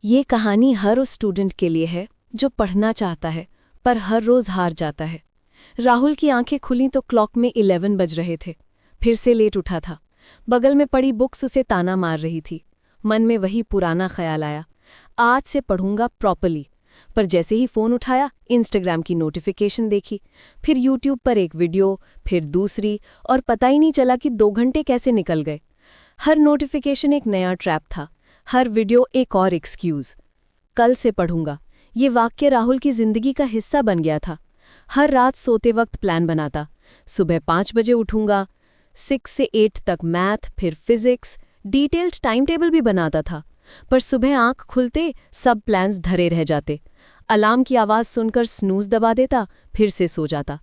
ये कहानी हर उस स्टूडेंट के लिए है जो पढ़ना चाहता है पर हर रोज हार जाता है। राहुल की आंखें खुली तो क्लॉक में 11 बज रहे थे। फिर से लेट उठा था। बगल में पड़ी बुक्स उसे ताना मार रही थी। मन में वही पुराना ख्याल आया, आज से पढ़ूंगा प्रॉपरली। पर जैसे ही फ़ोन उठाया, इंस्टाग्राम की नोटिफिकेशन देखी, फिर यूट्यूब पर एक वीडियो, फिर दूसरी, और पता ही नहीं चला कि 2 घंटे कैसे निकल गए। हर नोटिफिकेशन एक नया ट्रैप था, हर वीडियो एक और एक्सक्यूज़। कल से पढ़ूंगा, ये वाक्य राहुल की जिंदगी का हिस्सा बन गया था। हर रात सोते वक्त प्लान बनाता, सुबह 5 बजे उठूंगा, 6 से 8 तक मैथ, फिर फिजिक्स, डिटेल्ड टाइम टेबल भी बनाता था। पर सुबह आंख खुलते सब प्लान्स धरे रह जाते। अलार्म की आवाज़ सुनकर स्नूज़ दबा देता, फिर से सो जाता।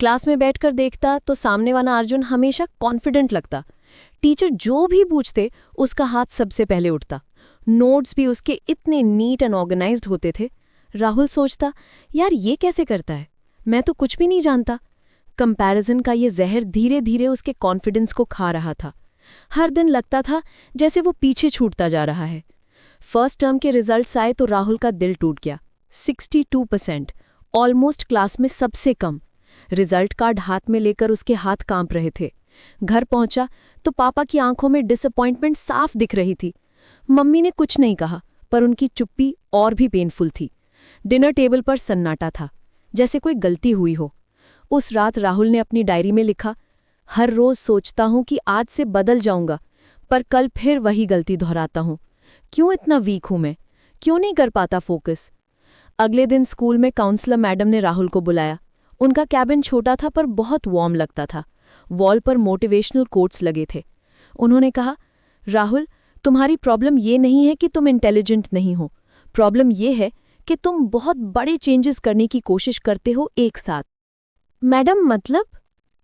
क्लास में बैठकर देखता तो सामने वाला अर्जुन हमेशा कॉन्फिडेंट लगता। टीचर जो भी पूछते उसका हाथ सबसे पहले उठता। नोट्स भी उसके इतने नीट एंड ऑर्गेनाइज्ड होते थे। राहुल सोचता, यार ये कैसे करता है, मैं तो कुछ भी नहीं जानता। कंपैरिजन का ये जहर धीरे धीरे उसके कॉन्फिडेंस को खा रहा था। हर दिन लगता था जैसे वो पीछे छूटता जा रहा है। फर्स्ट टर्म के रिजल्ट्स आए तो राहुल का दिल टूट गया। 62%, ऑलमोस्ट क्लास में सबसे कम। रिजल्ट कार्ड हाथ में लेकर उसके हाथ कांप रहे थे। घर पहुंचा तो पापा की आंखों में डिसअपॉइंटमेंट साफ दिख रही थी। मम्मी ने कुछ नहीं कहा, पर उनकी चुप्पी और भी पेनफुल थी। डिनर टेबल पर सन्नाटा था, जैसे कोई गलती हुई हो। उस रात राहुल ने अपनी डायरी में लिखा, हर रोज सोचता हूं कि आज से बदल जाऊंगा, पर कल फिर वही गलती दोहराता हूं। क्यों इतना वीक हूं मैं, क्यों नहीं कर पाता फोकस। अगले दिन स्कूल में काउंसलर मैडम ने राहुल को बुलाया। उनका कैबिन छोटा था पर बहुत वार्म लगता था। वॉल पर मोटिवेशनल कोट्स लगे थे। उन्होंने कहा, राहुल, तुम्हारी प्रॉब्लम ये नहीं है कि तुम इंटेलिजेंट नहीं हो, प्रॉब्लम ये है कि तुम बहुत बड़े चेंजेस करने की कोशिश करते हो एक साथ। मैडम मतलब?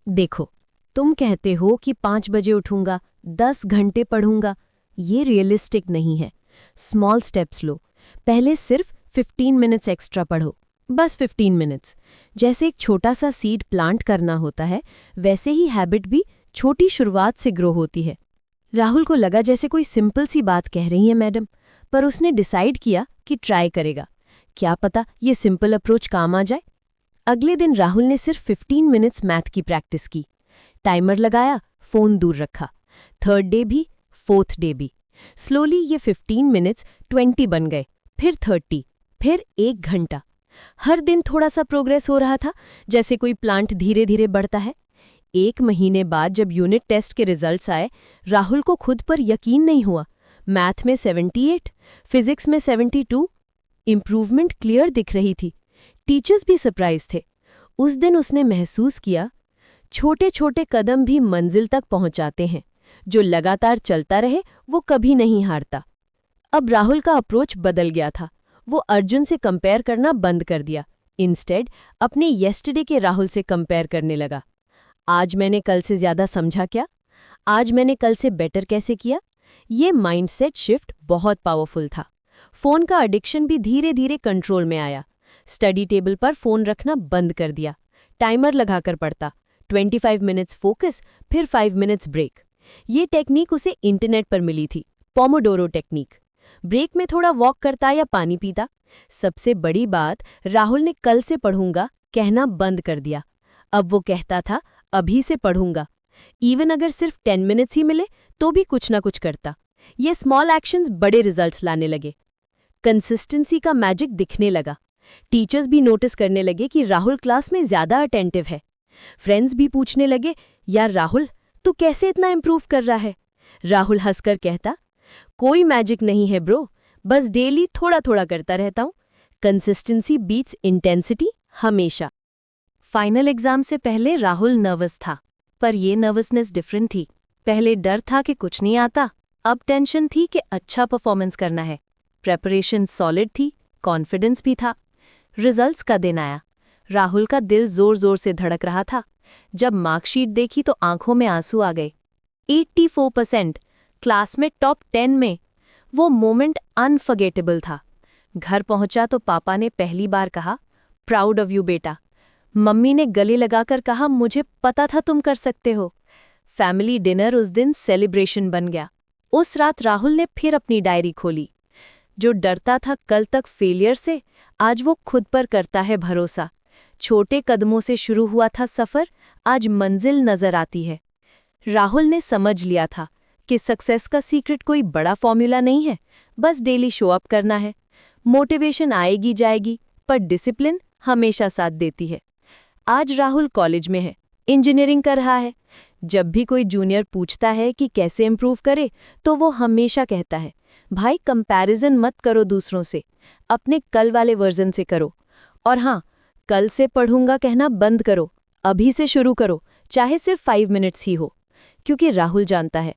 देखो, तुम कहते हो कि 5 बजे उठूंगा, 10 घंटे पढ़ूंगा, ये रियलिस्टिक नहीं है। स्मॉल स्टेप्स लो। पहले सिर्फ 15 मिनट्स एक्स्ट्रा पढ़ो, बस 15 मिनट्स। जैसे एक छोटा सा सीड प्लांट करना होता है, वैसे ही हैबिट भी छोटी शुरुआत से ग्रो होती है। राहुल को लगा जैसे कोई सिंपल सी बात कह रही है मैडम, पर उसने डिसाइड किया कि ट्राई करेगा। क्या पता ये सिंपल अप्रोच काम आ जाए। अगले दिन राहुल ने सिर्फ 15 मिनट्स मैथ की प्रैक्टिस की। टाइमर लगाया, फोन दूर रखा। 3rd डे भी, 4th डे भी। स्लोली ये 15 मिनट्स 20 बन गए, फिर 30, फिर 1 घंटा। हर दिन थोड़ा सा प्रोग्रेस हो रहा था, जैसे कोई प्लांट धीरे धीरे बढ़ता है। 1 महीने बाद जब यूनिट टेस्ट के रिजल्ट्स आए, राहुल को खुद पर यकीन नहीं हुआ। मैथ में 78, फिजिक्स में 72। इम्प्रूवमेंट क्लियर दिख रही थी। टीचर्स भी सरप्राइज थे। उस दिन उसने महसूस किया, छोटे छोटे कदम भी मंजिल तक पहुंचाते हैं। जो लगातार चलता रहे वो कभी नहीं हारता। अब राहुल का अप्रोच बदल गया था। वो अर्जुन से कंपेयर करना बंद कर दिया। इंस्टेड अपने येस्टरडे के राहुल से कंपेयर करने लगा। आज मैंने कल से ज्यादा समझा क्या? आज मैंने कल से बेटर कैसे किया? ये माइंडसेट शिफ्ट बहुत पावरफुल था। फोन का एडिक्शन भी धीरे धीरे कंट्रोल में आया। स्टडी टेबल पर फोन रखना बंद कर दिया। टाइमर लगाकर पढ़ता, 25 मिनट्स फोकस, फिर 5 मिनट्स ब्रेक। ये टेक्निक उसे इंटरनेट पर मिली थी, पोमोडोरो टेक्निक। ब्रेक में थोड़ा वॉक करता या पानी पीता। सबसे बड़ी बात, राहुल ने कल से पढ़ूंगा कहना बंद कर दिया। अब वो कहता था, अभी से पढ़ूंगा। इवन अगर सिर्फ 10 मिनट्स ही मिले तो भी कुछ ना कुछ करता। ये स्मॉल एक्शंस बड़े रिजल्ट्स लाने लगे। कंसिस्टेंसी का मैजिक दिखने लगा। टीचर्स भी नोटिस करने लगे कि राहुल क्लास में ज्यादा अटेंटिव है। फ्रेंड्स भी पूछने लगे, यार राहुल, तू कैसे इतना इम्प्रूव कर रहा है? राहुल हंसकर कहता, कोई मैजिक नहीं है ब्रो, बस डेली थोड़ा थोड़ा करता रहता हूं। कंसिस्टेंसी बीट्स इंटेंसिटी हमेशा। फाइनल एग्जाम से पहले राहुल नर्वस था, पर यह नर्वसनेस डिफरेंट थी। पहले डर था कि कुछ नहीं आता, अब टेंशन थी कि अच्छा परफॉर्मेंस करना है। प्रेपरेशन सॉलिड थी, कॉन्फिडेंस भी था। रिजल्ट्स का दिन आया। राहुल का दिल जोर जोर से धड़क रहा था। जब मार्कशीट देखी तो आंखों में आंसू आ गए। 84%, क्लास में टॉप 10 में। वो मोमेंट अनफॉरगेटेबल था। घर पहुंचा तो पापा ने पहली बार कहा, प्राउड ऑफ यू बेटा। मम्मी ने गले लगाकर कहा, मुझे पता था तुम कर सकते हो। फैमिली डिनर उस दिन सेलिब्रेशन बन गया। उस रात राहुल ने फिर अपनी डायरी खोली। जो डरता था कल तक फेलियर से, आज वो खुद पर करता है भरोसा। छोटे कदमों से शुरू हुआ था सफ़र, आज मंजिल नजर आती है। राहुल ने समझ लिया था कि सक्सेस का सीक्रेट कोई बड़ा फॉर्मूला नहीं है, बस डेली शो अप करना है। मोटिवेशन आएगी जाएगी, पर डिसिप्लिन हमेशा साथ देती है। आज राहुल कॉलेज में है, इंजीनियरिंग कर रहा है। जब भी कोई जूनियर पूछता है कि कैसे इम्प्रूव करे, तो वो हमेशा कहता है, भाई कंपैरिजन मत करो दूसरों से, अपने कल वाले वर्जन से करो। और हाँ, कल से पढ़ूंगा कहना बंद करो, अभी से शुरू करो, चाहे सिर्फ 5 मिनट्स ही हो। क्योंकि राहुल जानता है,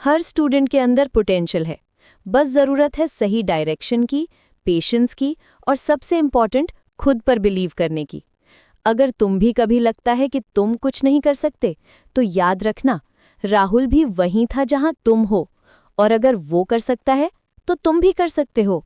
हर स्टूडेंट के अंदर पोटेंशियल है, बस ज़रूरत है सही डायरेक्शन की, पेशेंस की और सबसे इम्पॉर्टेंट खुद पर बिलीव करने की। अगर तुम भी कभी लगता है कि तुम कुछ नहीं कर सकते, तो याद रखना, राहुल भी वहीं था जहां तुम हो, और अगर वो कर सकता है, तो तुम भी कर सकते हो।